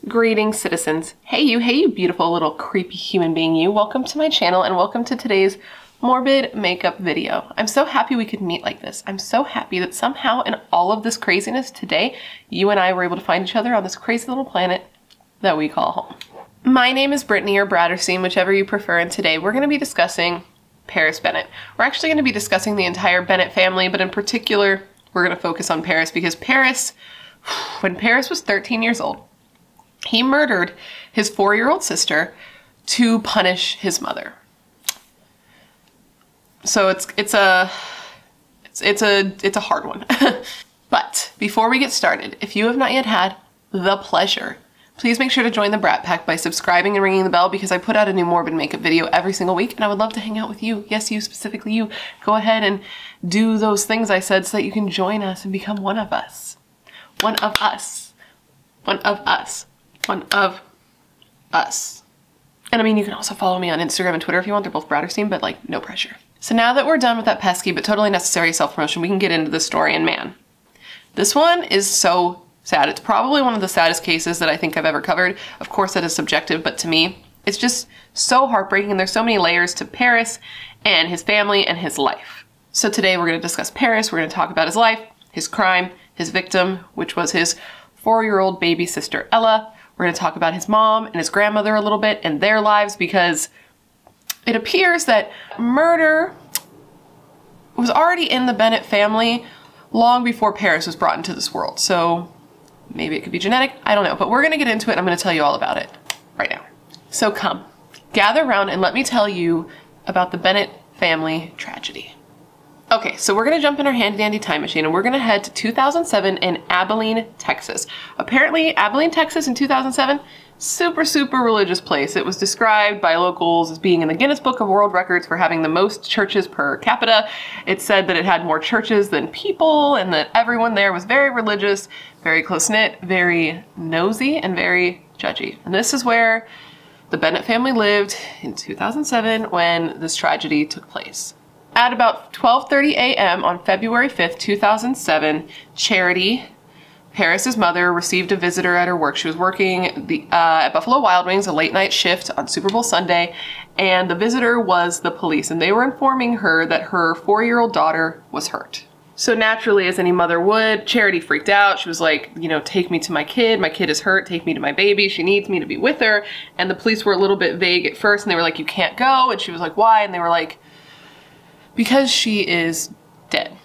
Greetings, citizens. Hey you beautiful little creepy human being you. Welcome to my channel and welcome to today's morbid makeup video. I'm so happy we could meet like this. I'm so happy that somehow in all of this craziness today, you and I were able to find each other on this crazy little planet that we call home. My name is Brittany or BRATTERSTEIN, whichever you prefer, and today we're going to be discussing Paris Bennett. We're actually going to be discussing the entire Bennett family, but in particular, we're going to focus on Paris because Paris, when Paris was 13 years old, he murdered his 4-year-old sister to punish his mother. So it's a hard one. But before we get started, if you have not yet had the pleasure, please make sure to join the Brat Pack by subscribing and ringing the bell because I put out a new morbid makeup video every single week and I would love to hang out with you. Yes, you, specifically you. Go ahead and do those things I said so that you can join us and become one of us. One of us. One of us. One of us. And I mean, you can also follow me on Instagram and Twitter if you want. They're both BRATTERSTEIN, but like, no pressure. So now that we're done with that pesky but totally necessary self-promotion, we can get into the story. And man, this one is so sad. It's probably one of the saddest cases that I think I've ever covered. Of course, that is subjective, but to me, it's just so heartbreaking. And there's so many layers to Paris and his family and his life. So today we're going to discuss Paris. We're going to talk about his life, his crime, his victim, which was his 4-year-old baby sister, Ella. We're going to talk about his mom and his grandmother a little bit and their lives because it appears that murder was already in the Bennett family long before Paris was brought into this world. So maybe it could be genetic, I don't know, but we're going to get into it and I'm going to tell you all about it right now. So come, gather around and let me tell you about the Bennett family tragedy. Okay, so we're gonna jump in our handy dandy time machine and we're gonna head to 2007 in Abilene, Texas. Apparently, Abilene, Texas in 2007, super religious place. It was described by locals as being in the Guinness Book of World Records for having the most churches per capita. It said that it had more churches than people and that everyone there was very religious, very close-knit, very nosy, and very judgy. And this is where the Bennett family lived in 2007 when this tragedy took place. At about 12:30 a.m. on February 5th, 2007, Charity, Paris's mother, received a visitor at her work. She was working at Buffalo Wild Wings, a late night shift on Super Bowl Sunday, and the visitor was the police, and they were informing her that her 4-year-old daughter was hurt. So naturally, as any mother would, Charity freaked out. She was like, you know, take me to my kid is hurt, take me to my baby, she needs me to be with her. And the police were a little bit vague at first, and they were like, you can't go, and she was like, why? And they were like, because she is dead.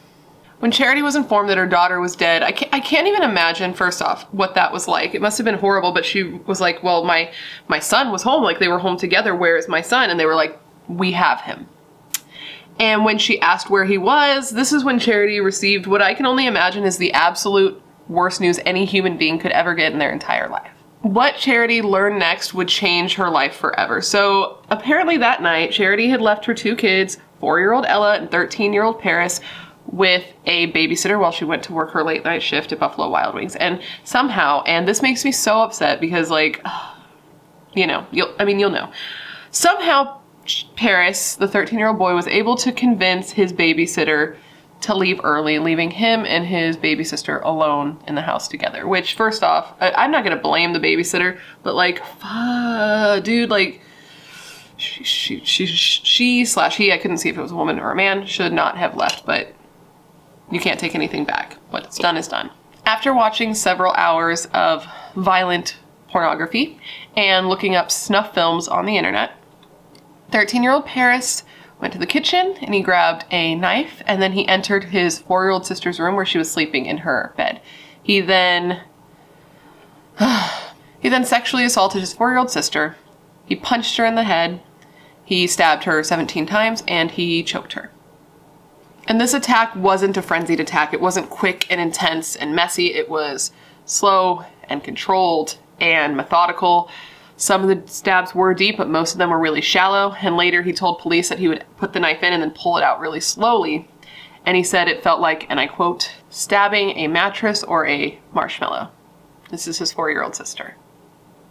When Charity was informed that her daughter was dead, I can't even imagine, first off, what that was like. It must have been horrible, but she was like, well, my son was home, like they were home together, where is my son? And they were like, we have him. And when she asked where he was, this is when Charity received what I can only imagine is the absolute worst news any human being could ever get in their entire life. What Charity learned next would change her life forever. So apparently that night, Charity had left her 2 kids, 4-year-old Ella and 13-year-old Paris, with a babysitter while she went to work her late night shift at Buffalo Wild Wings. And somehow, and this makes me so upset because like, you know, you'll know. Somehow Paris, the 13-year-old boy, was able to convince his babysitter to leave early, leaving him and his baby sister alone in the house together. Which, first off, I'm not gonna blame the babysitter, but like, dude, like, she/he, I couldn't see if it was a woman or a man, should not have left, but you can't take anything back. What's done is done. After watching several hours of violent pornography and looking up snuff films on the internet, 13-year-old Paris went to the kitchen and he grabbed a knife and then he entered his 4-year-old sister's room where she was sleeping in her bed. He then sexually assaulted his 4-year-old sister. He punched her in the head, he stabbed her 17 times, and he choked her. And this attack wasn't a frenzied attack. It wasn't quick and intense and messy. It was slow and controlled and methodical. Some of the stabs were deep, but most of them were really shallow. And later he told police that he would put the knife in and then pull it out really slowly. And he said it felt like, and I quote, stabbing a mattress or a marshmallow. This is his 4-year-old sister.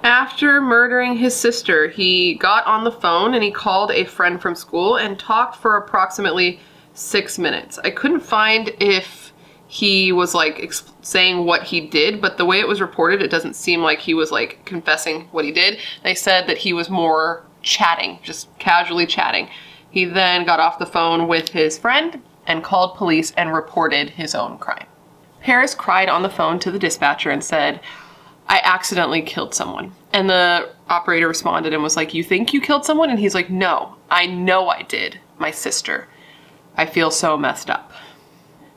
After murdering his sister, he got on the phone and he called a friend from school and talked for approximately 6 minutes. I couldn't find if he was like saying what he did, but the way it was reported, it doesn't seem like he was like confessing what he did. They said that he was more chatting, just casually chatting. He then got off the phone with his friend and called police and reported his own crime. Paris cried on the phone to the dispatcher and said, "I accidentally killed someone." And the operator responded and was like, "You think you killed someone?" And he's like, "No, I know I did. My sister. I feel so messed up."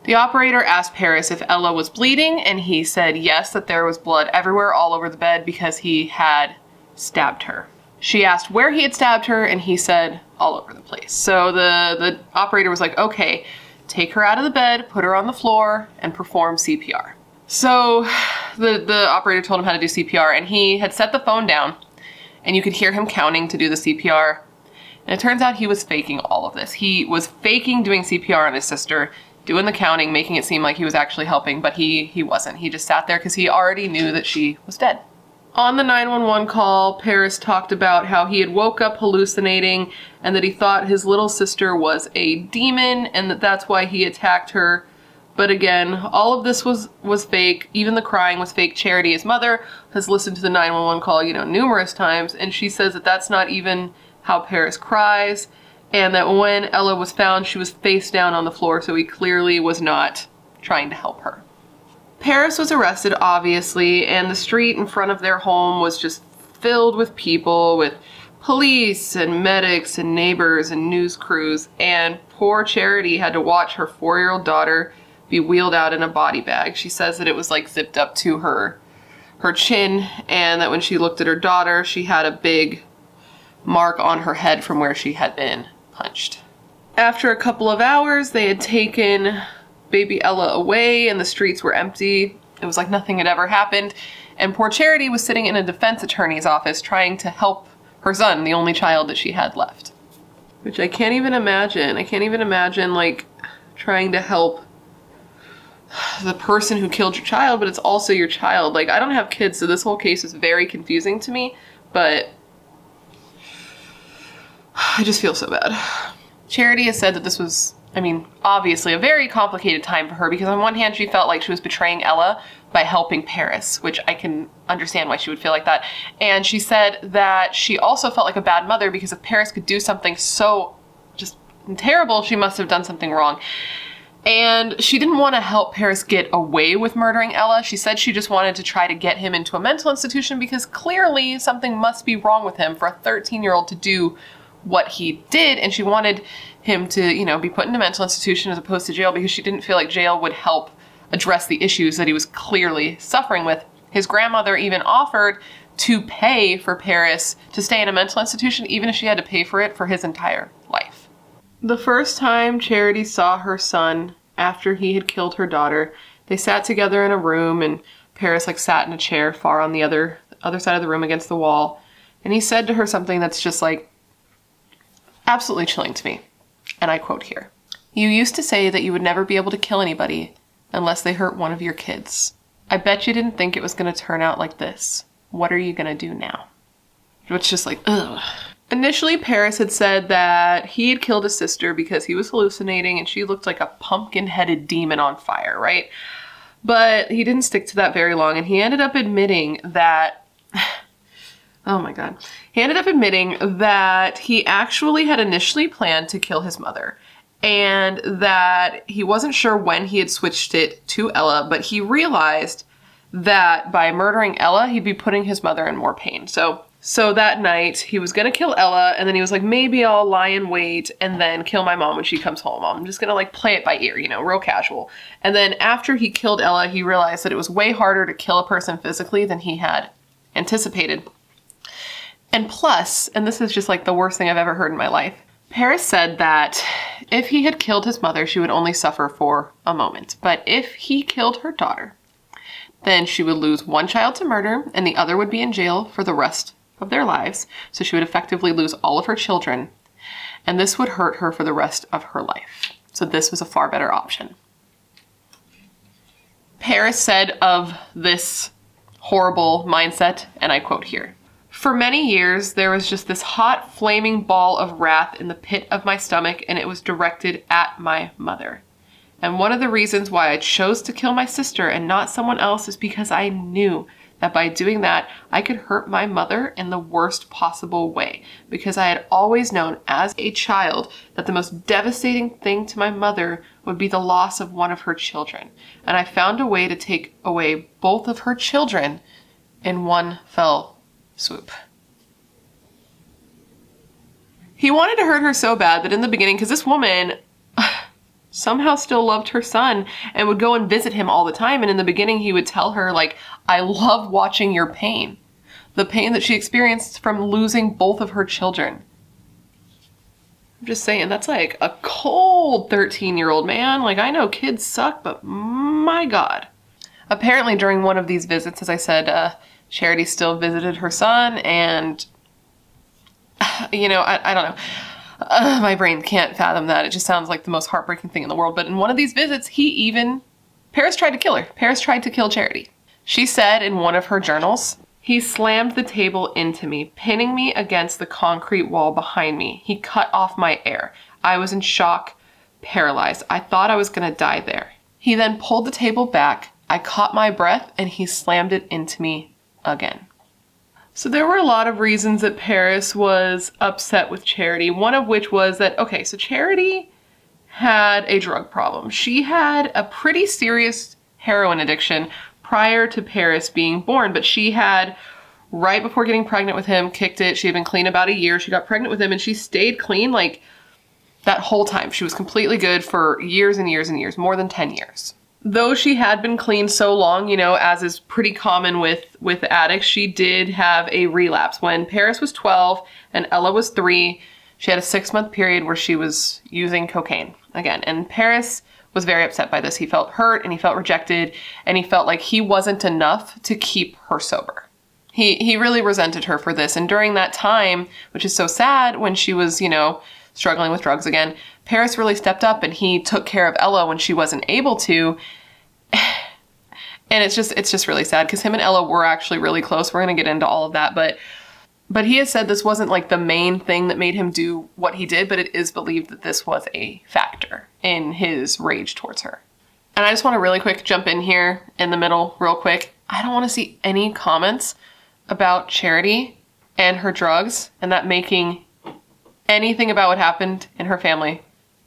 The operator asked Paris if Ella was bleeding, and he said yes, that there was blood everywhere all over the bed because he had stabbed her. She asked where he had stabbed her, and he said all over the place. So the operator was like, "Okay, take her out of the bed, put her on the floor, and perform CPR." So the operator told him how to do CPR, and he had set the phone down, and you could hear him counting to do the CPR. And it turns out he was faking all of this. He was faking doing CPR on his sister, doing the counting, making it seem like he was actually helping, but he wasn't. He just sat there because he already knew that she was dead. On the 911 call, Paris talked about how he had woke up hallucinating and that he thought his little sister was a demon and that that's why he attacked her. But again, all of this was fake. Even the crying was fake. Charity, his mother, has listened to the 911 call, you know, numerous times, and she says that that's not even how Paris cries, and that when Ella was found, she was face down on the floor, so he clearly was not trying to help her. Paris was arrested, obviously, and the street in front of their home was just filled with people, with police and medics and neighbors and news crews, and poor Charity had to watch her 4-year-old daughter be wheeled out in a body bag. She says that it was like zipped up to her chin, and that when she looked at her daughter, she had a big mark on her head from where she had been punched. After a couple of hours, they had taken baby Ella away and the streets were empty. It was like nothing had ever happened. And poor Charity was sitting in a defense attorney's office trying to help her son, the only child that she had left. Which I can't even imagine. I can't even imagine like trying to help the person who killed your child, but it's also your child. Like, I don't have kids, so this whole case is very confusing to me, but I just feel so bad. Charity has said that this was, I mean, obviously a very complicated time for her because on one hand she felt like she was betraying Ella by helping Paris, which I can understand why she would feel like that. And she said that she also felt like a bad mother because if Paris could do something so just terrible, she must have done something wrong. And she didn't want to help Paris get away with murdering Ella. She said she just wanted to try to get him into a mental institution because clearly something must be wrong with him for a 13-year-old to do what he did, and she wanted him to, you know, be put in a mental institution as opposed to jail because she didn't feel like jail would help address the issues that he was clearly suffering with. His grandmother even offered to pay for Paris to stay in a mental institution even if she had to pay for it for his entire life. The first time Charity saw her son after he had killed her daughter, they sat together in a room and Paris like sat in a chair far on the other side of the room against the wall, and he said to her something that's just like absolutely chilling to me, and I quote here. "You used to say that you would never be able to kill anybody unless they hurt one of your kids. I bet you didn't think it was going to turn out like this. What are you going to do now?" Which just like, ugh. Initially, Paris had said that he had killed his sister because he was hallucinating and she looked like a pumpkin-headed demon on fire, right? But he didn't stick to that very long, and he ended up admitting that oh my God. He ended up admitting that he actually had initially planned to kill his mother and that he wasn't sure when he had switched it to Ella, but he realized that by murdering Ella, he'd be putting his mother in more pain. So that night he was gonna kill Ella, and then he was like, maybe I'll lie in wait and then kill my mom when she comes home. I'm just gonna like play it by ear, you know, real casual. And then after he killed Ella, he realized that it was way harder to kill a person physically than he had anticipated. And plus, and this is just like the worst thing I've ever heard in my life, Paris said that if he had killed his mother, she would only suffer for a moment. But if he killed her daughter, then she would lose one child to murder and the other would be in jail for the rest of their lives. So she would effectively lose all of her children, and this would hurt her for the rest of her life. So this was a far better option. Paris said of this horrible mindset, and I quote here, "For many years, there was just this hot, flaming ball of wrath in the pit of my stomach, and it was directed at my mother. And one of the reasons why I chose to kill my sister and not someone else is because I knew that by doing that, I could hurt my mother in the worst possible way. Because I had always known as a child that the most devastating thing to my mother would be the loss of one of her children. And I found a way to take away both of her children in one fell swoop. He wanted to hurt her so bad that in the beginning, because this woman somehow still loved her son and would go and visit him all the time. And in the beginning, he would tell her, like, I love watching your pain. The pain that she experienced from losing both of her children. I'm just saying, that's like a cold 13-year-old, man. Like, I know kids suck, but my God. Apparently during one of these visits, as I said, Charity still visited her son and, you know, I don't know. My brain can't fathom that. It just sounds like the most heartbreaking thing in the world. But in one of these visits, Paris tried to kill her. Paris tried to kill Charity. She said in one of her journals, he slammed the table into me, pinning me against the concrete wall behind me. He cut off my air. I was in shock, paralyzed. I thought I was gonna die there. He then pulled the table back. I caught my breath and he slammed it into me again. So there were a lot of reasons that Paris was upset with Charity, one of which was that, okay, so Charity had a drug problem. She had a pretty serious heroin addiction prior to Paris being born, but she had, right before getting pregnant with him, kicked it. She had been clean about a year. She got pregnant with him and she stayed clean like that whole time. She was completely good for years and years and years, more than 10 years. Though she had been clean so long, you know, as is pretty common with addicts, she did have a relapse. When Paris was 12 and Ella was 3, she had a 6-month period where she was using cocaine again. And Paris was very upset by this. He felt hurt and he felt rejected and he felt like he wasn't enough to keep her sober. He really resented her for this. And during that time, which is so sad, when she was, you know, struggling with drugs again, Paris really stepped up and he took care of Ella when she wasn't able to. And it's just really sad because him and Ella were actually really close. We're going to get into all of that, but he has said this wasn't like the main thing that made him do what he did, but it is believed that this was a factor in his rage towards her. And I just want to really quick jump in here in the middle real quick. I don't want to see any comments about Charity and her drugs and that making anything about what happened in her family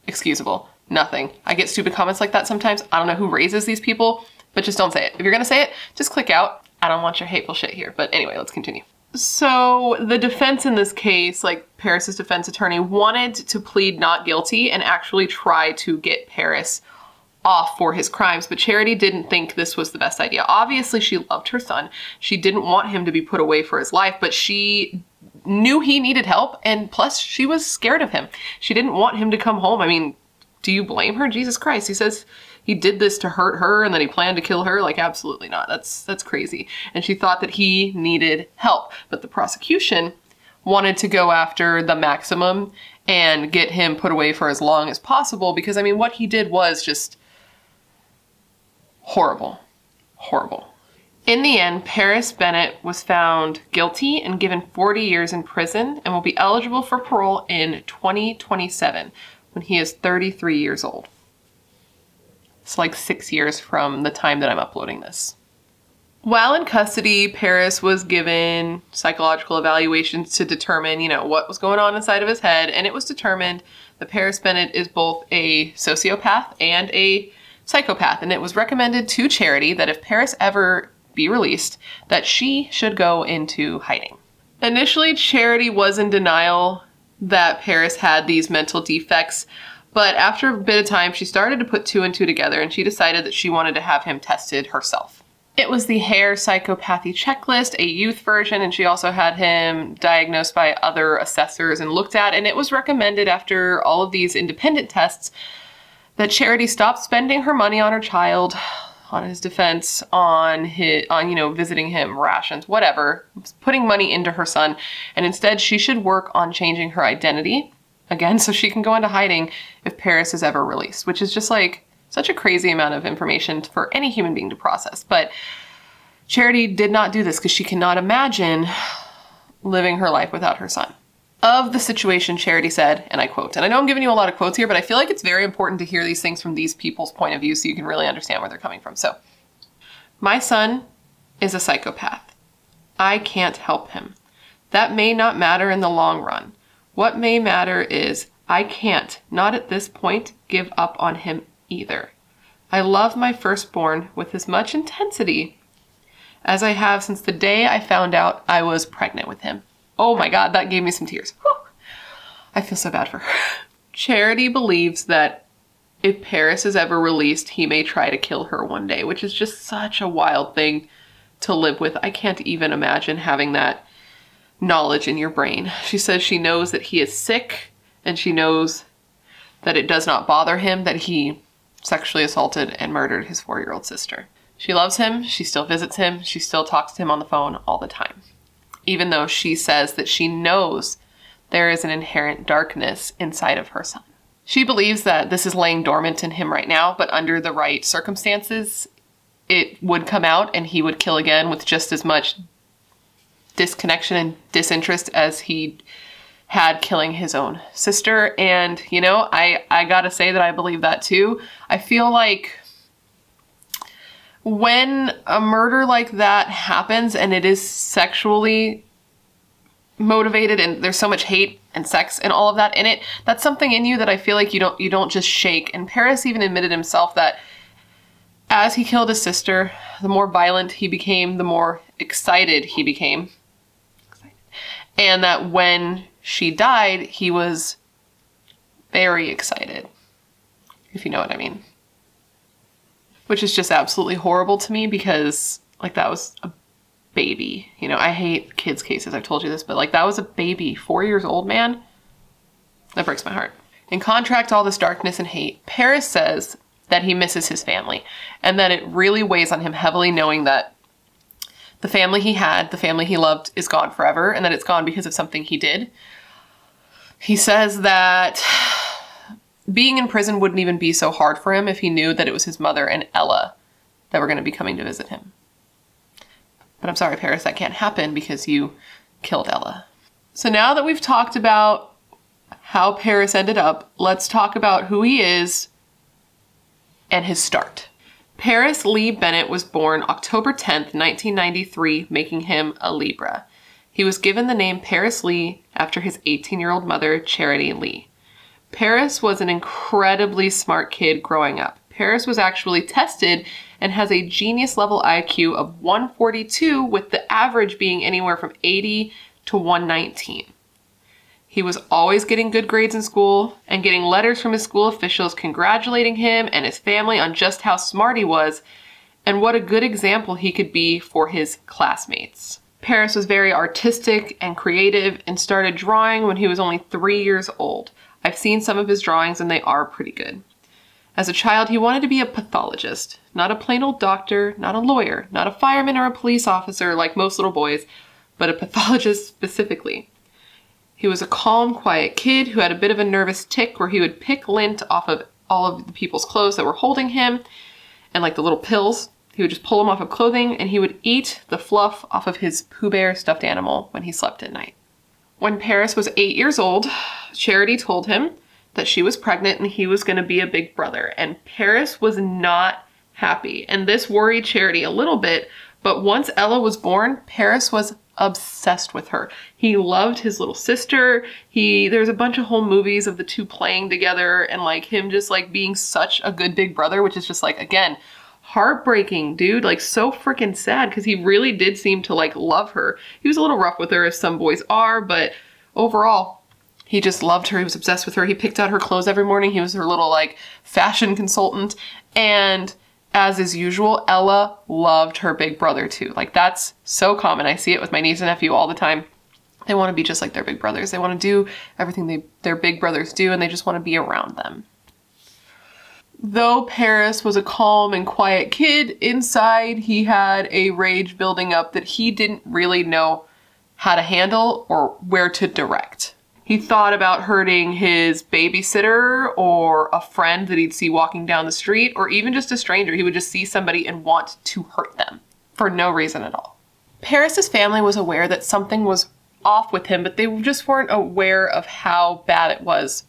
excusable. Nothing. I get stupid comments like that sometimes. I don't know who raises these people, but just don't say it. If you're gonna say it, just click out. I don't want your hateful shit here. But anyway, let's continue. So the defense in this case, like Paris's defense attorney, wanted to plead not guilty and actually try to get Paris off for his crimes, but Charity didn't think this was the best idea. Obviously, she loved her son. She didn't want him to be put away for his life, but she knew he needed help, and plus she was scared of him. She didn't want him to come home. I mean, do you blame her? Jesus Christ. He says he did this to hurt her and that he planned to kill her. Like, absolutely not. That's crazy. And she thought that he needed help, but the prosecution wanted to go after the maximum and get him put away for as long as possible because, I mean, what he did was just horrible. Horrible. In the end, Paris Bennett was found guilty and given 40 years in prison and will be eligible for parole in 2027 when he is 33 years old. It's like 6 years from the time that I'm uploading this. While in custody, Paris was given psychological evaluations to determine, you know, what was going on inside of his head, and it was determined that Paris Bennett is both a sociopath and a psychopath, and it was recommended to Charity that if Paris ever be released, that she should go into hiding. Initially, Charity was in denial that Paris had these mental defects, but after a bit of time, she started to put 2 and 2 together, and she decided that she wanted to have him tested herself. It was the Hare Psychopathy Checklist, a youth version, and she also had him diagnosed by other assessors and looked at, and it was recommended after all of these independent tests that Charity stopped spending her money on her child, on his defense, on you know, visiting him, rations, whatever, putting money into her son, and instead she should work on changing her identity, again, so she can go into hiding if Paris is ever released, which is just like such a crazy amount of information for any human being to process. But Charity did not do this because she cannot imagine living her life without her son. Of the situation, Charity said, and I quote, and I know I'm giving you a lot of quotes here, but I feel like it's very important to hear these things from these people's point of view so you can really understand where they're coming from. So, my son is a psychopath. I can't help him. That may not matter in the long run. What may matter is I can't, not at this point, give up on him either. I love my firstborn with as much intensity as I have since the day I found out I was pregnant with him. Oh my God, that gave me some tears. Whew. I feel so bad for her. Charity believes that if Paris is ever released, he may try to kill her one day, which is just such a wild thing to live with. I can't even imagine having that knowledge in your brain. She says she knows that he is sick and she knows that it does not bother him that he sexually assaulted and murdered his 4-year-old sister. She loves him. She still visits him. She still talks to him on the phone all the time. Even though she says that she knows there is an inherent darkness inside of her son. She believes that this is laying dormant in him right now, but under the right circumstances, it would come out and he would kill again with just as much disconnection and disinterest as he had killing his own sister. And, you know, I gotta say that I believe that too. I feel like when a murder like that happens and it is sexually motivated and there's so much hate and sex and all of that in it, that's something in you that I feel like you don't just shake. And Paris even admitted himself that as he killed his sister, the more violent he became, the more excited he became. And that when she died, he was very excited, if you know what I mean. Which is just absolutely horrible to me because, like, that was a baby. You know, I hate kids' cases, I've told you this, but, like, that was a baby. 4 years old, man. That breaks my heart. In contrast to all this darkness and hate, Paris says that he misses his family and that it really weighs on him heavily knowing that the family he had, the family he loved, is gone forever and that it's gone because of something he did. He says that being in prison wouldn't even be so hard for him if he knew that it was his mother and Ella that were going to be coming to visit him. But I'm sorry, Paris, that can't happen because you killed Ella. So now that we've talked about how Paris ended up, let's talk about who he is and his start. Paris Lee Bennett was born October 10th, 1993, making him a Libra. He was given the name Paris Lee after his 18-year-old mother, Charity Lee. Paris was an incredibly smart kid growing up. Paris was actually tested and has a genius level IQ of 142, with the average being anywhere from 80 to 119. He was always getting good grades in school and getting letters from his school officials congratulating him and his family on just how smart he was and what a good example he could be for his classmates. Paris was very artistic and creative and started drawing when he was only 3 years old. I've seen some of his drawings and they are pretty good. As a child, he wanted to be a pathologist, not a plain old doctor, not a lawyer, not a fireman or a police officer like most little boys, but a pathologist specifically. He was a calm, quiet kid who had a bit of a nervous tic where he would pick lint off of all of the people's clothes that were holding him, and like the little pills, he would just pull them off of clothing, and he would eat the fluff off of his Pooh Bear stuffed animal when he slept at night. When Paris was 8 years old, Charity told him that she was pregnant and he was going to be a big brother, and Paris was not happy, and this worried Charity a little bit, but once Ella was born, Paris was obsessed with her. He loved his little sister. There's a bunch of whole movies of the two playing together and like him just like being such a good big brother, which is just like, again, heartbreaking, dude. Like so freaking sad because he really did seem to like love her. He was a little rough with her as some boys are, but overall, he just loved her. He was obsessed with her. He picked out her clothes every morning. He was her little like fashion consultant. And as is usual, Ella loved her big brother too. Like that's so common. I see it with my niece and nephew all the time. They want to be just like their big brothers. They want to do everything their big brothers do, and they just want to be around them. Though Paris was a calm and quiet kid, inside he had a rage building up that he didn't really know how to handle or where to direct. He thought about hurting his babysitter or a friend that he'd see walking down the street, or even just a stranger. He would just see somebody and want to hurt them for no reason at all. Paris's family was aware that something was off with him, but they just weren't aware of how bad it was.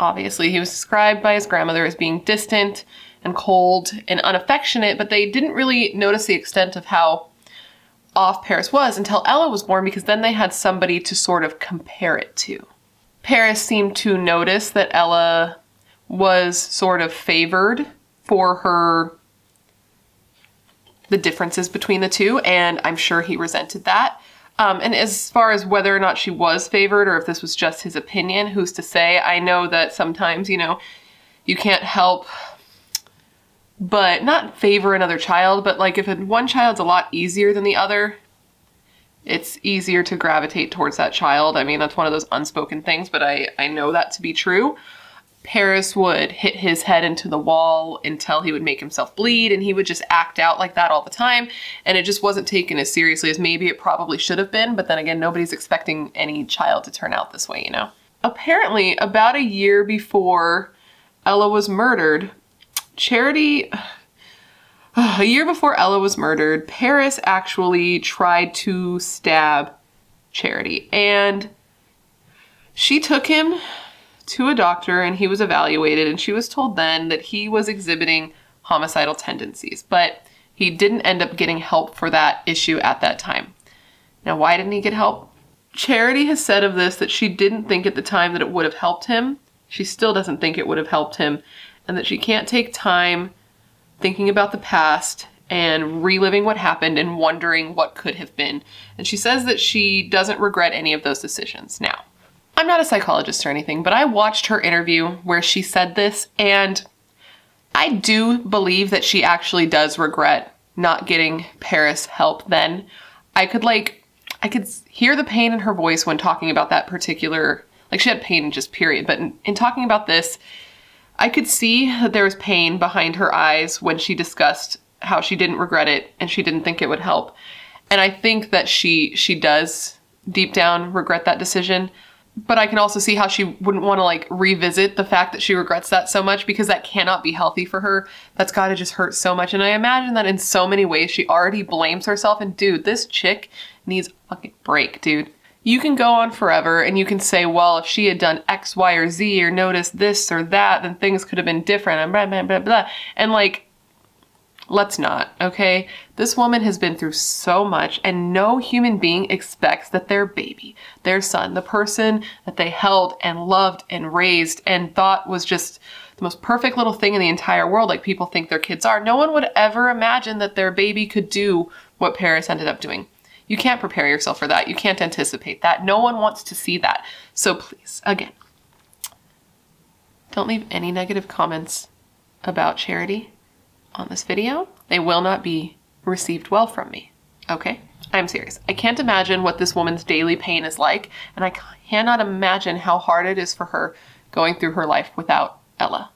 Obviously, he was described by his grandmother as being distant and cold and unaffectionate, but they didn't really notice the extent of how off Paris was until Ella was born, because then they had somebody to sort of compare it to. Paris seemed to notice that Ella was sort of favored for the differences between the two, and I'm sure he resented that. And as far as whether or not she was favored or if this was just his opinion, who's to say? I know that sometimes, you know, you can't help but not favor another child, but like if one child's a lot easier than the other, it's easier to gravitate towards that child. I mean, that's one of those unspoken things, but I know that to be true. Paris would hit his head into the wall until he would make himself bleed, and he would just act out like that all the time, and it just wasn't taken as seriously as maybe it probably should have been. But then again, nobody's expecting any child to turn out this way, you know? Apparently, about a year before Ella was murdered, a year before Ella was murdered, Paris actually tried to stab Charity, and she took him to a doctor and he was evaluated, and she was told then that he was exhibiting homicidal tendencies, but he didn't end up getting help for that issue at that time. Now, why didn't he get help? Charity has said of this that she didn't think at the time that it would have helped him. She still doesn't think it would have helped him, and that she can't take time thinking about the past and reliving what happened and wondering what could have been. And she says that she doesn't regret any of those decisions. Now, I'm not a psychologist or anything, but I watched her interview where she said this, and I do believe that she actually does regret not getting Paris help then. I could hear the pain in her voice when talking about that particular, like she had pain just period, but in talking about this, I could see that there was pain behind her eyes when she discussed how she didn't regret it and she didn't think it would help. And I think that she does deep down regret that decision. But I can also see how she wouldn't want to like revisit the fact that she regrets that so much, because that cannot be healthy for her. That's gotta just hurt so much. And I imagine that in so many ways she already blames herself. And dude, this chick needs a fucking break, dude. You can go on forever and you can say, well, if she had done X, Y, or Z or noticed this or that, then things could have been different and blah, blah, blah, blah. And like, let's not, okay? This woman has been through so much, and no human being expects that their baby, their son, the person that they held and loved and raised and thought was just the most perfect little thing in the entire world, like people think their kids are. No one would ever imagine that their baby could do what Paris ended up doing. You can't prepare yourself for that. You can't anticipate that. No one wants to see that. So please, again, don't leave any negative comments about Charity on this video. They will not be received well from me, okay? I'm serious. I can't imagine what this woman's daily pain is like, and I cannot imagine how hard it is for her going through her life without Ella.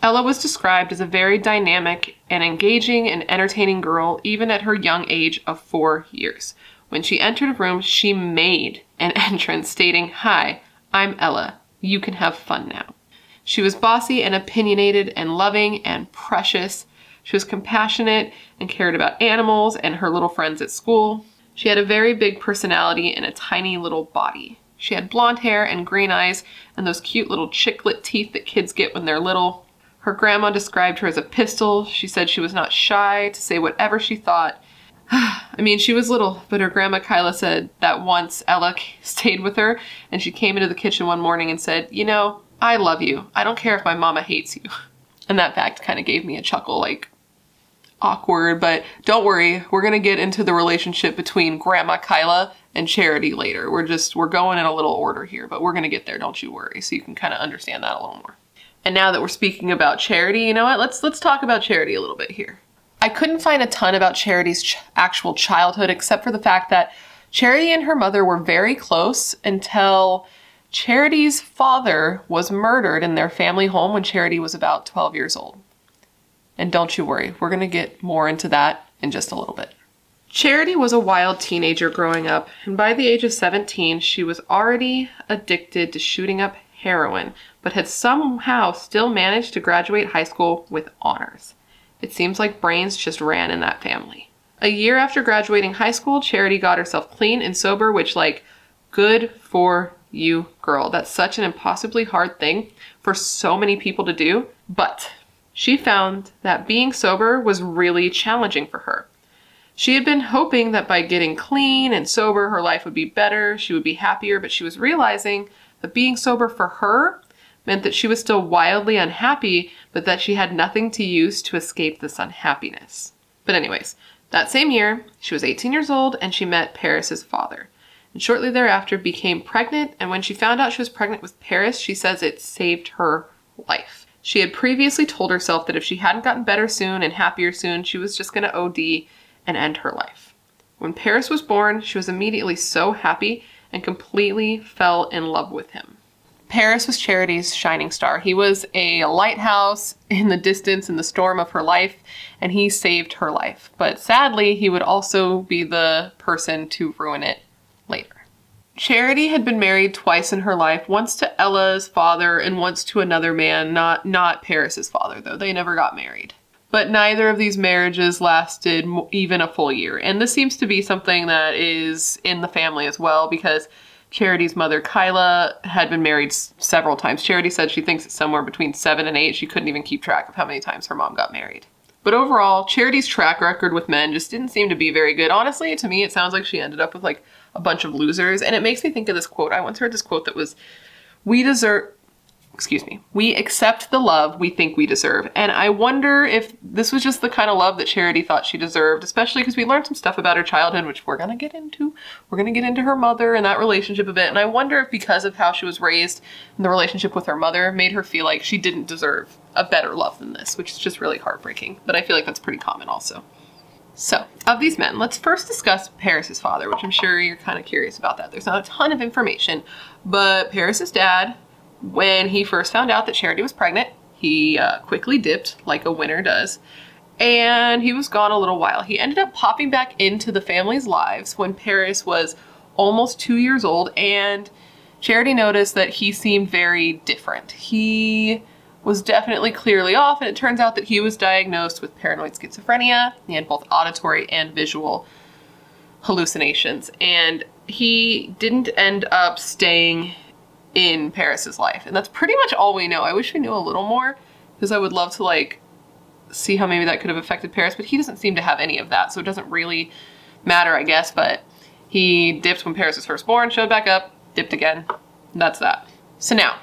Ella was described as a very dynamic and engaging and entertaining girl, even at her young age of 4 years. When she entered a room, she made an entrance stating, "Hi, I'm Ella. You can have fun now." She was bossy and opinionated and loving and precious. She was compassionate and cared about animals and her little friends at school. She had a very big personality and a tiny little body. She had blonde hair and green eyes and those cute little chicklet teeth that kids get when they're little. Her grandma described her as a pistol. She said she was not shy to say whatever she thought. I mean, she was little, but her grandma Kyla said that once Ella stayed with her and she came into the kitchen one morning and said, "You know, I love you. I don't care if my mama hates you." And that fact kind of gave me a chuckle, like, awkward, but don't worry, we're gonna get into the relationship between Grandma Kyla and Charity later. We're going in a little order here, but we're gonna get there, don't you worry, so you can kind of understand that a little more. And now that we're speaking about Charity, you know what, let's talk about Charity a little bit here. I couldn't find a ton about Charity's actual childhood, except for the fact that Charity and her mother were very close until Charity's father was murdered in their family home when Charity was about 12 years old. And don't you worry, we're gonna get more into that in just a little bit. Charity was a wild teenager growing up, and by the age of 17, she was already addicted to shooting up heroin, but had somehow still managed to graduate high school with honors. It seems like brains just ran in that family. A year after graduating high school, Charity got herself clean and sober, which, like, Good for you, girl. That's such an impossibly hard thing for so many people to do, but she found that being sober was really challenging for her. She had been hoping that by getting clean and sober, her life would be better, she would be happier, but she was realizing that being sober for her meant that she was still wildly unhappy, but that she had nothing to use to escape this unhappiness. But anyways, that same year, she was 18 years old and she met Paris's father. And shortly thereafter became pregnant, and when she found out she was pregnant with Paris, she says it saved her life. She had previously told herself that if she hadn't gotten better soon and happier soon, she was just going to OD and end her life. When Paris was born, she was immediately so happy and completely fell in love with him. Paris was Charity's shining star. He was a lighthouse in the distance in the storm of her life, and he saved her life. But sadly, he would also be the person to ruin it later. Charity had been married twice in her life, once to Ella's father and once to another man, not Paris's father, though. They never got married. But neither of these marriages lasted even a full year. And this seems to be something that is in the family as well, because Charity's mother, Kyla, had been married several times. Charity said she thinks it's somewhere between 7 and 8. She couldn't even keep track of how many times her mom got married. But overall, Charity's track record with men just didn't seem to be very good. Honestly, to me, it sounds like she ended up with like a bunch of losers. And it makes me think of this quote. I once heard this quote that was, we accept the love we think we deserve. And I wonder if this was just the kind of love that Charity thought she deserved, especially because we learned some stuff about her childhood, which we're going to get into. We're going to get into her mother and that relationship a bit. And I wonder if because of how she was raised and the relationship with her mother made her feel like she didn't deserve a better love than this, which is just really heartbreaking. But I feel like that's pretty common also. So, of these men, let's first discuss Paris's father, which I'm sure you're kind of curious about that. There's not a ton of information, but Paris's dad, when he first found out that Charity was pregnant, he quickly dipped like a winner does, and he was gone a little while. He ended up popping back into the family's lives when Paris was almost 2 years old, and Charity noticed that he seemed very different. He was definitely clearly off, and it turns out that he was diagnosed with paranoid schizophrenia. He had both auditory and visual hallucinations, and he didn't end up staying in Paris's life. And that's pretty much all we know. I wish we knew a little more, because I would love to like see how maybe that could have affected Paris, but he doesn't seem to have any of that, so it doesn't really matter, I guess. But he dipped when Paris was first born, showed back up, dipped again, and that's that. So now,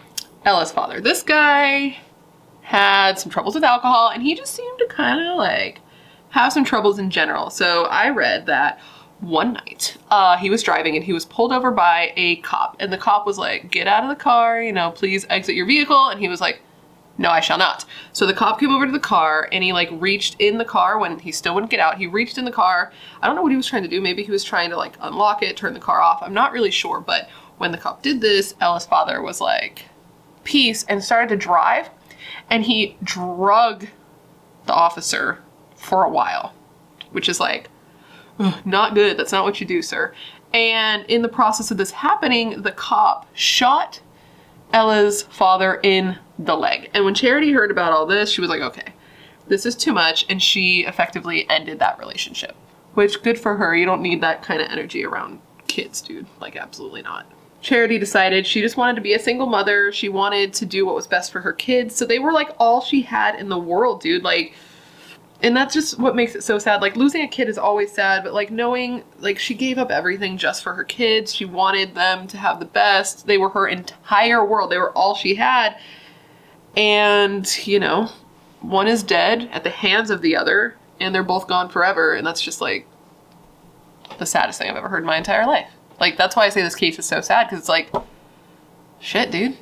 Ella's father. This guy had some troubles with alcohol, and he just seemed to kind of like have some troubles in general. So I read that one night he was driving and he was pulled over by a cop, and the cop was like, get out of the car, you know, please exit your vehicle. And he was like, no, I shall not. So the cop came over to the car, and he like reached in the car when he still wouldn't get out. He reached in the car. I don't know what he was trying to do. Maybe he was trying to like unlock it, turn the car off. I'm not really sure. But when the cop did this, Ella's father was like, peace, and started to drive. And he drug the officer for a while, which is like, not good. That's not what you do, sir. And in the process of this happening, the cop shot Ella's father in the leg. And when Charity heard about all this, she was like, okay, this is too much. And she effectively ended that relationship, which good for her. You don't need that kind of energy around kids, dude. Like, absolutely not. Charity decided she just wanted to be a single mother. She wanted to do what was best for her kids. So they were like all she had in the world, dude. Like, and that's just what makes it so sad. Like, losing a kid is always sad, but like knowing like she gave up everything just for her kids. She wanted them to have the best. They were her entire world. They were all she had. And, you know, one is dead at the hands of the other, and they're both gone forever. And that's just like the saddest thing I've ever heard in my entire life. Like, that's why I say this case is so sad, because it's like, shit, dude.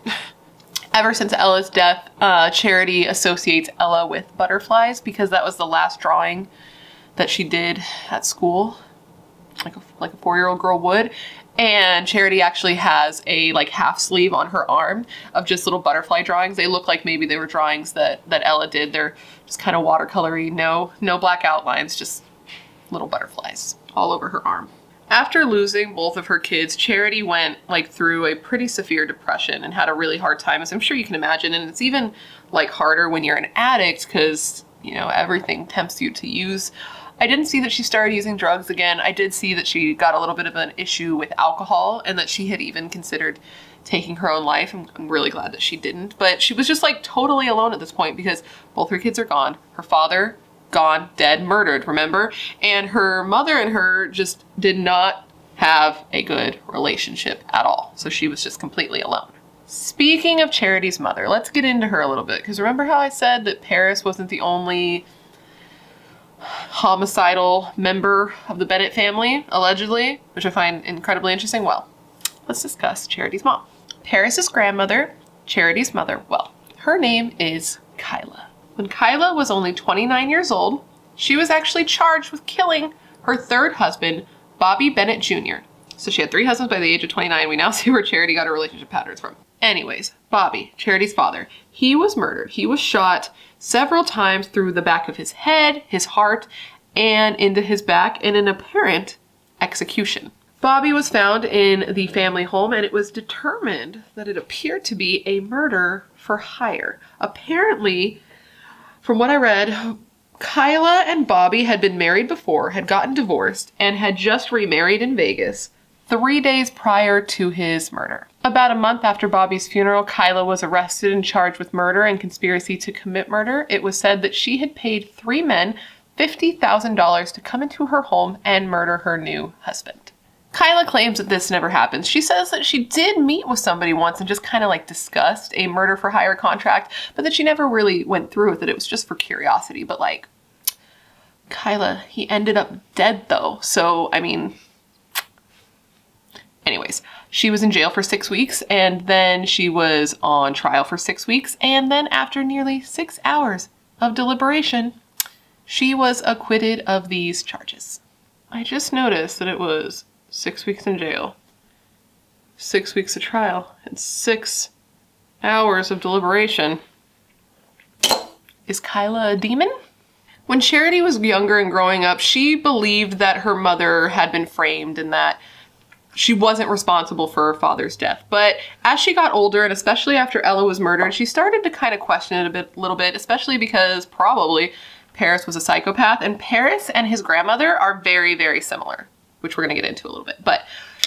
Ever since Ella's death, Charity associates Ella with butterflies, because that was the last drawing that she did at school, like a 4-year-old girl would. And Charity actually has a like half sleeve on her arm of just little butterfly drawings. They look like maybe they were drawings that Ella did. They're just kind of watercolory, no black outlines, just little butterflies all over her arm. After losing both of her kids, Charity went like through a pretty severe depression and had a really hard time, as I'm sure you can imagine. And it's even like harder when you're an addict, because, you know, everything tempts you to use I didn't see that she started using drugs again. I did see that she got a little bit of an issue with alcohol and that she had even considered taking her own life. I'm really glad that she didn't, but she was just like totally alone at this point because both her kids are gone. Her father, gone, dead, murdered, remember? And her mother and her just did not have a good relationship at all. So she was just completely alone. Speaking of Charity's mother, let's get into her a little bit, because remember how I said that Paris wasn't the only homicidal member of the Bennett family, allegedly, which I find incredibly interesting? Well, let's discuss Charity's mom. Paris's grandmother, Charity's mother, well, her name is Kyla. When Kyla was only 29 years old, she was actually charged with killing her third husband, Bobby Bennett Jr. So she had 3 husbands by the age of 29. We now see where Charity got her relationship patterns from. Anyways, Bobby, Charity's father, he was murdered. He was shot several times through the back of his head, his heart, and into his back in an apparent execution. Bobby was found in the family home, and it was determined that it appeared to be a murder for hire. Apparently, from what I read, Kyla and Bobby had been married before, had gotten divorced, and had just remarried in Vegas 3 days prior to his murder. About a month after Bobby's funeral, Kyla was arrested and charged with murder and conspiracy to commit murder. It was said that she had paid 3 men $50,000 to come into her home and murder her new husband. Kyla claims that this never happened. She says that she did meet with somebody once and just kind of like discussed a murder for hire contract, but that she never really went through with it. It was just for curiosity. But like, Kyla, he ended up dead though. So, I mean, anyways, she was in jail for 6 weeks, and then she was on trial for 6 weeks, and then after nearly 6 hours of deliberation, she was acquitted of these charges. I just noticed that it was 6 weeks in jail, 6 weeks of trial, and 6 hours of deliberation. Is Kyla a demon? When Charity was younger and growing up, she believed that her mother had been framed and that she wasn't responsible for her father's death. But as she got older, and especially after Ella was murdered, she started to kind of question it a little bit, especially because probably Paris was a psychopath, and Paris and his grandmother are very, very similar, which we're gonna get into a little bit. But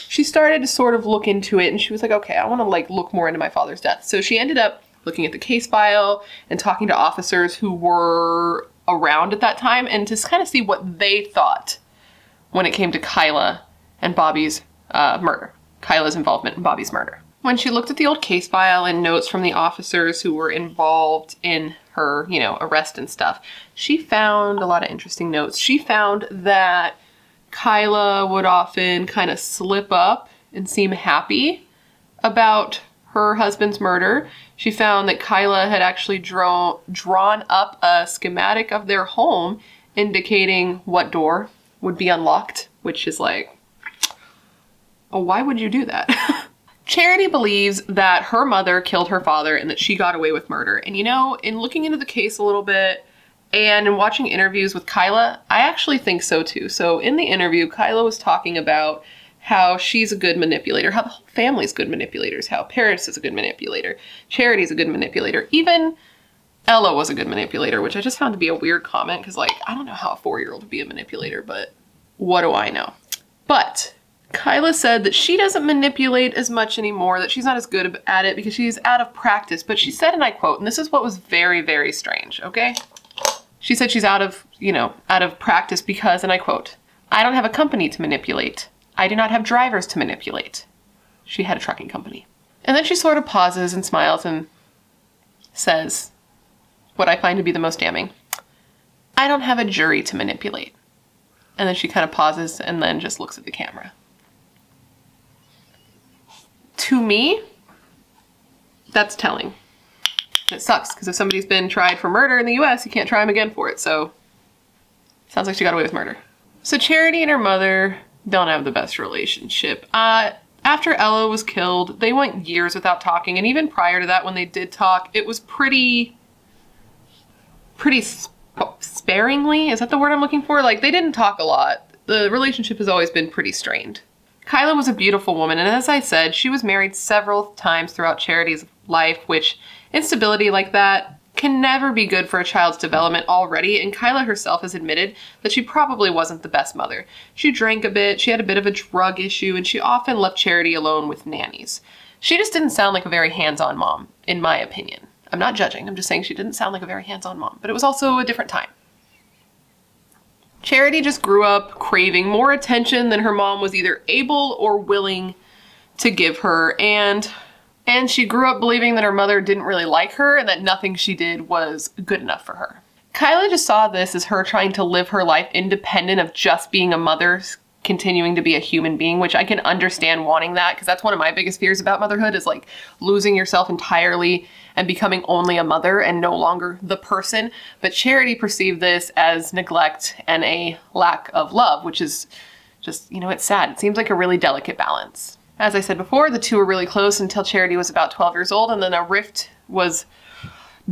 she started to sort of look into it, and she was like, okay, I wanna like look more into my father's death. So she ended up looking at the case file and talking to officers who were around at that time and to kind of see what they thought when it came to Kyla and Bobby's murder, Kyla's involvement in Bobby's murder. When she looked at the old case file and notes from the officers who were involved in her, you know, arrest and stuff, she found a lot of interesting notes. She found that Kyla would often kind of slip up and seem happy about her husband's murder. She found that Kyla had actually drawn up a schematic of their home indicating what door would be unlocked, which is like, oh, why would you do that? Charity believes that her mother killed her father and that she got away with murder. And you know, in looking into the case a little bit and in watching interviews with Kyla, I actually think so too. So in the interview, Kyla was talking about how she's a good manipulator, how the whole family's good manipulators, how Paris is a good manipulator, Charity's a good manipulator, even Ella was a good manipulator, which I just found to be a weird comment because like, I don't know how a 4-year-old would be a manipulator, but what do I know? But Kyla said that she doesn't manipulate as much anymore, that she's not as good at it because she's out of practice. But she said, and I quote, and this is what was very, very strange, okay? She said she's out of practice because, and I quote, I don't have a company to manipulate. I do not have drivers to manipulate. She had a trucking company. And then she sort of pauses and smiles and says what I find to be the most damning. I don't have a jury to manipulate. And then she kind of pauses and then just looks at the camera. To me, that's telling. It sucks because if somebody's been tried for murder in the US, you can't try them again for it. So sounds like she got away with murder. So Charity and her mother don't have the best relationship. After Ella was killed, they went years without talking. And even prior to that, when they did talk, it was pretty sparingly. Is that the word I'm looking for? Like, they didn't talk a lot. The relationship has always been pretty strained. Kyla was a beautiful woman, and as I said, she was married several times throughout Charity's life, which instability like that, can never be good for a child's development already, and Kyla herself has admitted that she probably wasn't the best mother. She drank a bit, she had a bit of a drug issue, and she often left Charity alone with nannies. She just didn't sound like a very hands-on mom, in my opinion. I'm not judging, I'm just saying she didn't sound like a very hands-on mom, but it was also a different time. Charity just grew up craving more attention than her mom was either able or willing to give her, and she grew up believing that her mother didn't really like her and that nothing she did was good enough for her. Kyla just saw this as her trying to live her life independent of just being a mother, continuing to be a human being, which I can understand wanting that, because that's one of my biggest fears about motherhood, is like losing yourself entirely and becoming only a mother and no longer the person. But Charity perceived this as neglect and a lack of love, which is just, you know, it's sad. It seems like a really delicate balance. As I said before, the two were really close until Charity was about 12 years old, and then a rift was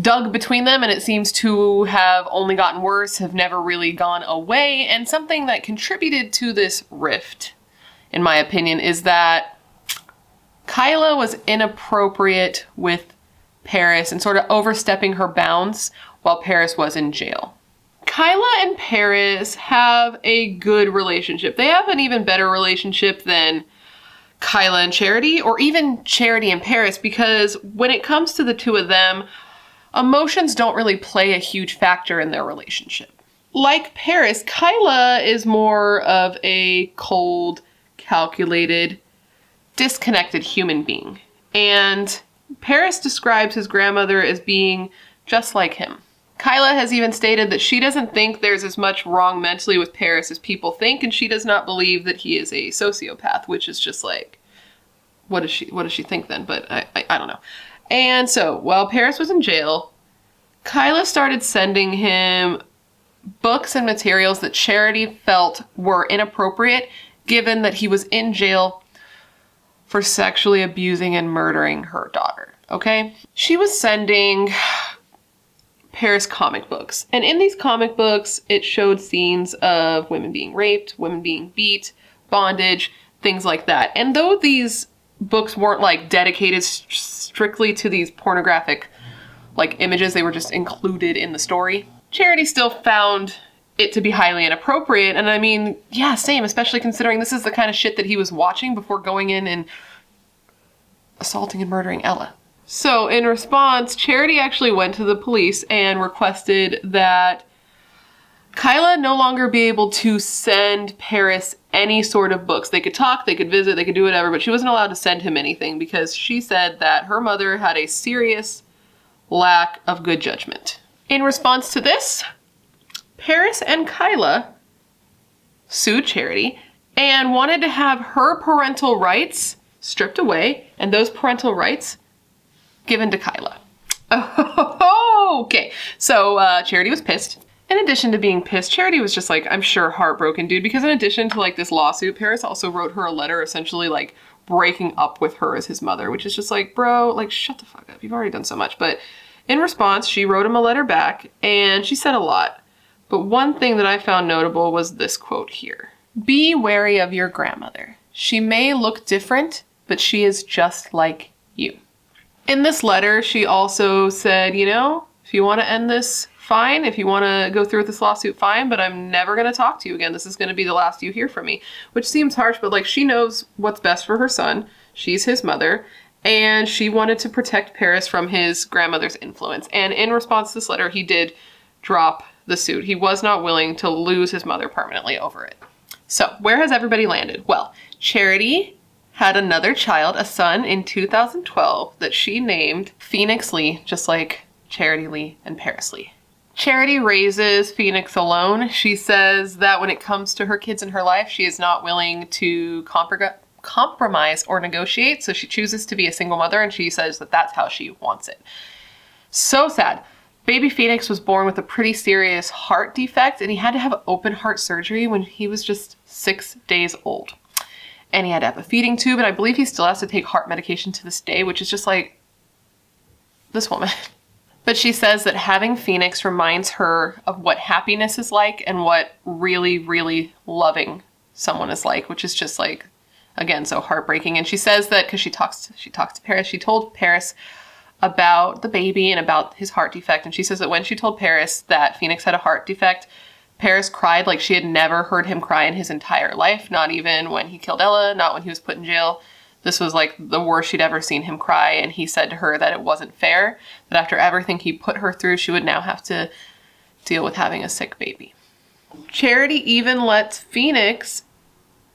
dug between them, and it seems to have only gotten worse, have never really gone away. And something that contributed to this rift, in my opinion, is that Kyla was inappropriate with Paris and sort of overstepping her bounds while Paris was in jail. Kyla and Paris have a good relationship. They have an even better relationship than Kyla and Charity, or even Charity and Paris, because when it comes to the two of them, emotions don't really play a huge factor in their relationship. Like Paris, Kyla is more of a cold, calculated, disconnected human being. And Paris describes his grandmother as being just like him. Kyla has even stated that she doesn't think there's as much wrong mentally with Paris as people think, and she does not believe that he is a sociopath, which is just like, what does she think then? But I don't know. And so while Paris was in jail, Kyla started sending him books and materials that Charity felt were inappropriate, given that he was in jail for sexually abusing and murdering her daughter, okay? She was sending Paris comic books, and in these comic books, it showed scenes of women being raped, women being beat, bondage, things like that. And though these books weren't like dedicated strictly to these pornographic like images, they were just included in the story, Charity still found it to be highly inappropriate. And I mean, yeah, same, especially considering this is the kind of shit that he was watching before going in and assaulting and murdering Ella. So in response, Charity actually went to the police and requested that Kyla no longer be able to send Paris any sort of books. They could talk, they could visit, they could do whatever, but she wasn't allowed to send him anything because she said that her mother had a serious lack of good judgment. In response to this, Paris and Kyla sued Charity and wanted to have her parental rights stripped away and those parental rights given to Kyla. Okay, so Charity was pissed. In addition to being pissed, Charity was just like, I'm sure heartbroken, dude, because in addition to like this lawsuit, Paris also wrote her a letter essentially like breaking up with her as his mother, which is just like, bro, like shut the fuck up. You've already done so much. But in response, she wrote him a letter back and she said a lot. But one thing that I found notable was this quote here. Be wary of your grandmother. She may look different, but she is just like you. In this letter, she also said, you know, if you want to end this, fine. If you want to go through with this lawsuit, fine, but I'm never going to talk to you again. This is going to be the last you hear from me, which seems harsh, but like she knows what's best for her son. She's his mother, and she wanted to protect Paris from his grandmother's influence. And in response to this letter, he did drop the suit. He was not willing to lose his mother permanently over it. So where has everybody landed? Well, Charity had another child, a son, in 2012 that she named Phoenix Lee, just like Charity Lee and Paris Lee. Charity raises Phoenix alone. She says that when it comes to her kids in her life, she is not willing to compromise or negotiate, so she chooses to be a single mother, and she says that that's how she wants it. So sad. Baby Phoenix was born with a pretty serious heart defect, and he had to have open heart surgery when he was just 6 days old. And he had to have a feeding tube, and I believe he still has to take heart medication to this day, which is just like, this woman. But she says that having Phoenix reminds her of what happiness is like and what really, really loving someone is like, which is just like, again, so heartbreaking. And she says that because she talks to Paris, she told Paris about the baby and about his heart defect. And she says that when she told Paris that Phoenix had a heart defect, Paris cried like she had never heard him cry in his entire life, not even when he killed Ella, not when he was put in jail. This was like the worst she'd ever seen him cry, and he said to her that it wasn't fair, that after everything he put her through, she would now have to deal with having a sick baby. Charity even lets Phoenix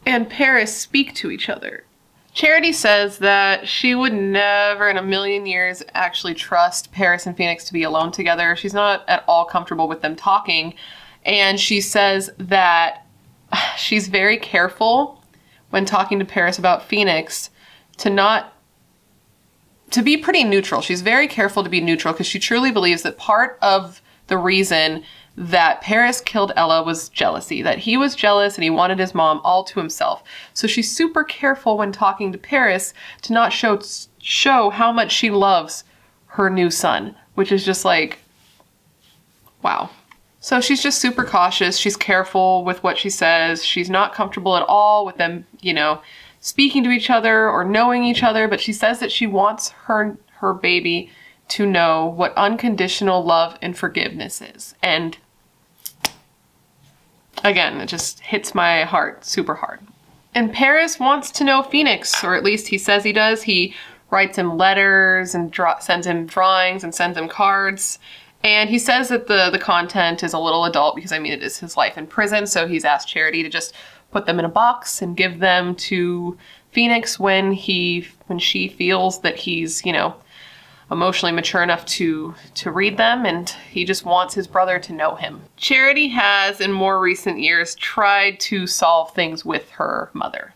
and Paris speak to each other. Charity says that she would never in a million years actually trust Paris and Phoenix to be alone together. She's not at all comfortable with them talking. And she says that she's very careful when talking to Paris about Phoenix to be pretty neutral. She's very careful to be neutral because she truly believes that part of the reason that Paris killed Ella was jealousy, that he was jealous and he wanted his mom all to himself. So she's super careful when talking to Paris to not show how much she loves her new son, which is just like, wow. So she's just super cautious. She's careful with what she says. She's not comfortable at all with them, you know, speaking to each other or knowing each other, but she says that she wants her baby to know what unconditional love and forgiveness is. And again, it just hits my heart super hard. And Paris wants to know Phoenix, or at least he says he does. He writes him letters and sends him drawings and sends him cards. And he says that the content is a little adult because, I mean, it is his life in prison. So he's asked Charity to just put them in a box and give them to Phoenix when she feels that he's, you know, emotionally mature enough to read them, and he just wants his brother to know him. Charity has, in more recent years, tried to solve things with her mother.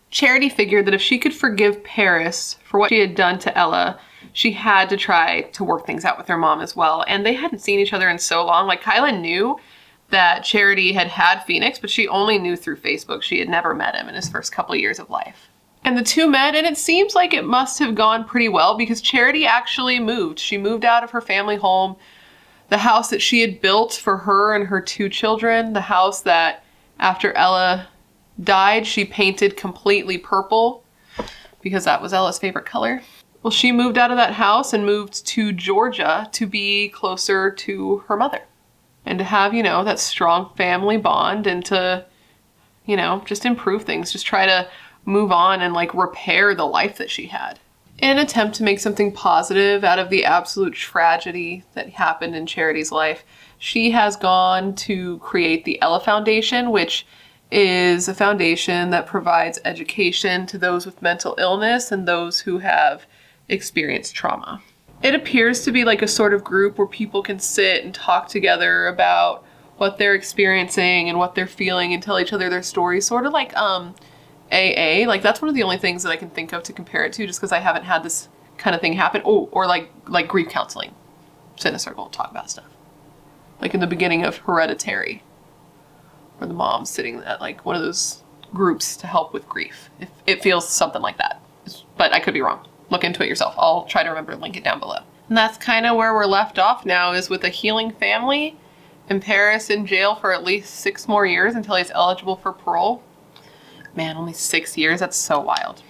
Charity figured that if she could forgive Paris for what she had done to Ella, she had to try to work things out with her mom as well. And they hadn't seen each other in so long. Like, Kyla knew that Charity had Phoenix, but she only knew through Facebook. She had never met him in his first couple of years of life. And the two met, and it seems like it must have gone pretty well because Charity actually moved. She moved out of her family home, the house that she had built for her and her two children, the house that after Ella died, she painted completely purple because that was Ella's favorite color. Well, she moved out of that house and moved to Georgia to be closer to her mother and to have, you know, that strong family bond and to, you know, just improve things, just try to move on and like repair the life that she had. In an attempt to make something positive out of the absolute tragedy that happened in Charity's life, she has gone to create the Ella Foundation, which is a foundation that provides education to those with mental illness and those who have experienced trauma. It appears to be like a sort of group where people can sit and talk together about what they're experiencing and what they're feeling and tell each other their stories, sort of like AA. Like, that's one of the only things that I can think of to compare it to, just because I haven't had this kind of thing happen. Oh, or like grief counseling. Sit in a circle and talk about stuff. Like in the beginning of Hereditary, where the mom's sitting at like one of those groups to help with grief. It feels something like that, but I could be wrong. Look into it yourself. I'll try to remember to link it down below. And that's kind of where we're left off now, is with a healing family and Paris in jail for at least 6 more years until he's eligible for parole. Man, only 6 years, that's so wild.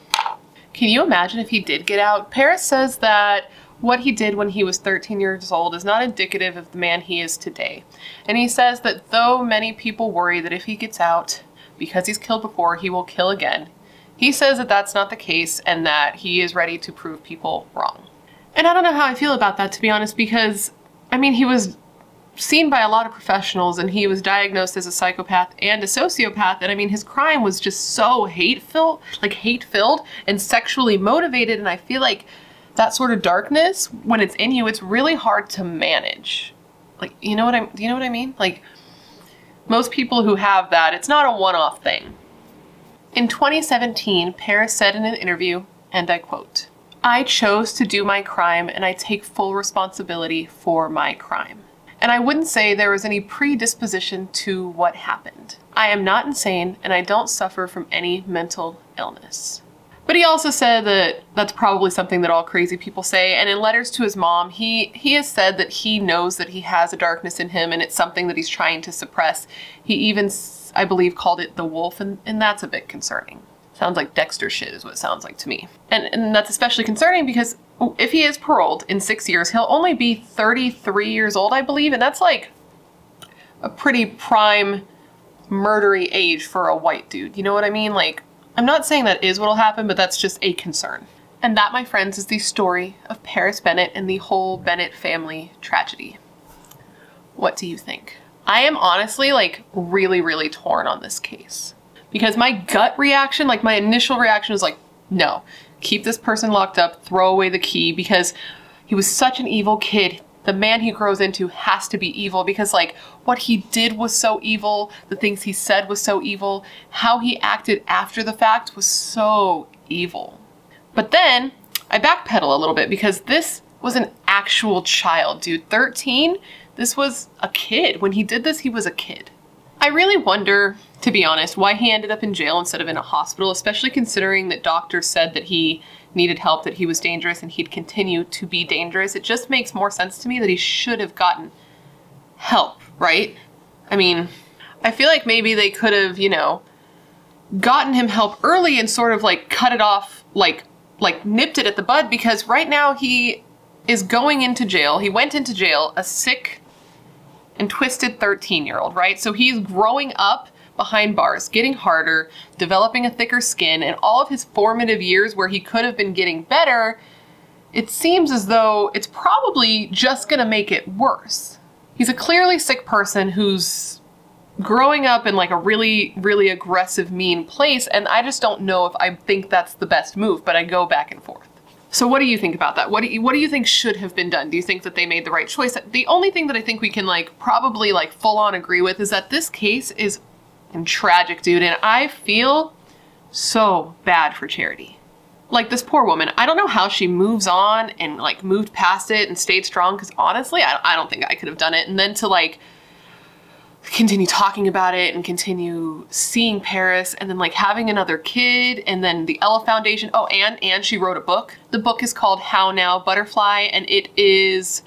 Can you imagine if he did get out? Paris says that what he did when he was 13 years old is not indicative of the man he is today. And he says that though many people worry that if he gets out, because he's killed before, he will kill again, he says that that's not the case and that he is ready to prove people wrong. And I don't know how I feel about that, to be honest, because, I mean, he was seen by a lot of professionals and he was diagnosed as a psychopath and a sociopath, and I mean, his crime was just so hate-filled and sexually motivated, and I feel like that sort of darkness, when it's in you, it's really hard to manage. Like, do you know what I mean? Like, most people who have that, it's not a one-off thing. In 2017, Paris said in an interview, and I quote, "I chose to do my crime and I take full responsibility for my crime. And I wouldn't say there was any predisposition to what happened. I am not insane and I don't suffer from any mental illness." But he also said that that's probably something that all crazy people say. And in letters to his mom, he has said that he knows that he has a darkness in him and it's something that he's trying to suppress. He even, I believe, called it the wolf, and that's a bit concerning. Sounds like Dexter shit is what it sounds like to me. And that's especially concerning because if he is paroled in 6 years, he'll only be 33 years old, I believe, and that's like a pretty prime murdery age for a white dude. You know what I mean? Like, I'm not saying that is what'll happen, but that's just a concern. And that, my friends, is the story of Paris Bennett and the whole Bennett family tragedy. What do you think? I am honestly like really, really torn on this case because my gut reaction, like my initial reaction was like, no, keep this person locked up, throw away the key because he was such an evil kid. The man he grows into has to be evil because like what he did was so evil. The things he said was so evil. How he acted after the fact was so evil. But then I backpedal a little bit because this was an actual child, dude. 13? This was a kid. When he did this, he was a kid. I really wonder, to be honest, why he ended up in jail instead of in a hospital, especially considering that doctors said that he needed help, that he was dangerous, and he'd continue to be dangerous. It just makes more sense to me that he should have gotten help, right? I mean, I feel like maybe they could have, you know, gotten him help early and sort of like cut it off, like nipped it at the bud, because right now he is going into jail. He went into jail, a sick and twisted 13-year-old, right? So he's growing up behind bars, getting harder, developing a thicker skin, and all of his formative years where he could have been getting better, it seems as though it's probably just gonna make it worse. He's a clearly sick person who's growing up in like a really, really aggressive, mean place, and I just don't know if I think that's the best move, but I go back and forth. So what do you think about that? What do you think should have been done? Do you think that they made the right choice? The only thing that I think we can like probably like full on agree with is that this case is tragic, dude, and I feel so bad for Charity. Like this poor woman, I don't know how she moves on and like moved past it and stayed strong, because honestly, I don't think I could have done it. And then to like continue talking about it and continue seeing Paris and then like having another kid and then the Ella Foundation. Oh, and she wrote a book. The book is called How Now Butterfly, and it's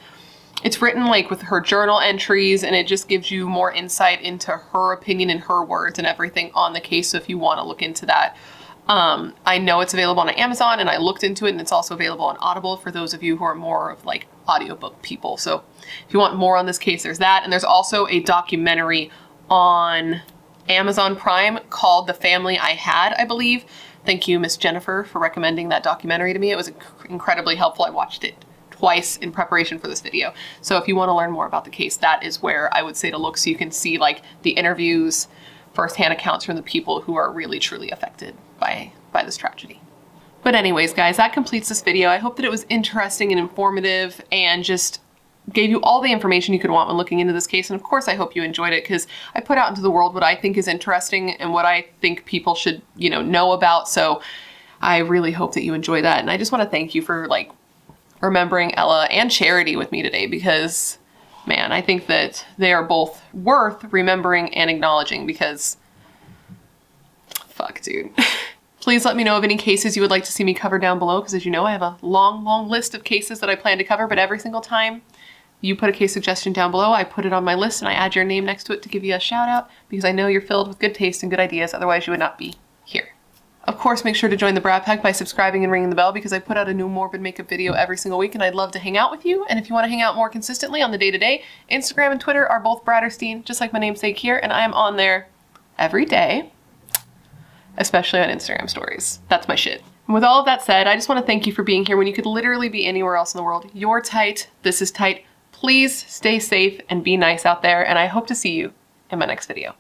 written like with her journal entries, and it just gives you more insight into her opinion and her words and everything on the case. So if you want to look into that, I know it's available on Amazon, and I looked into it, and it's also available on Audible for those of you who are more of like audiobook people. So if you want more on this case, there's that. And there's also a documentary on Amazon Prime called The Family I Had, I believe. Thank you, Miss Jennifer, for recommending that documentary to me. It was incredibly helpful. I watched it twice in preparation for this video. So if you want to learn more about the case, that is where I would say to look, so you can see like the interviews, firsthand accounts from the people who are really truly affected by this tragedy. But anyways, guys, that completes this video. I hope that it was interesting and informative and just gave you all the information you could want when looking into this case. And of course, I hope you enjoyed it, because I put out into the world what I think is interesting and what I think people should, you know about. So I really hope that you enjoy that. And I just want to thank you for like remembering Ella and Charity with me today, because man, I think that they are both worth remembering and acknowledging, because fuck, dude. Please let me know of any cases you would like to see me cover down below, because as you know, I have a long, long list of cases that I plan to cover, but every single time you put a case suggestion down below, I put it on my list and I add your name next to it to give you a shout out, because I know you're filled with good taste and good ideas, otherwise you would not be here. Of course, make sure to join the Brat Pack by subscribing and ringing the bell, because I put out a new Morbid makeup video every single week and I'd love to hang out with you. And if you want to hang out more consistently on the day-to-day, Instagram and Twitter are both BRATTERSTEIN, just like my namesake here, and I am on there every day, especially on Instagram stories. That's my shit. And with all of that said, I just want to thank you for being here when you could literally be anywhere else in the world. You're tight. This is tight. Please stay safe and be nice out there, and I hope to see you in my next video.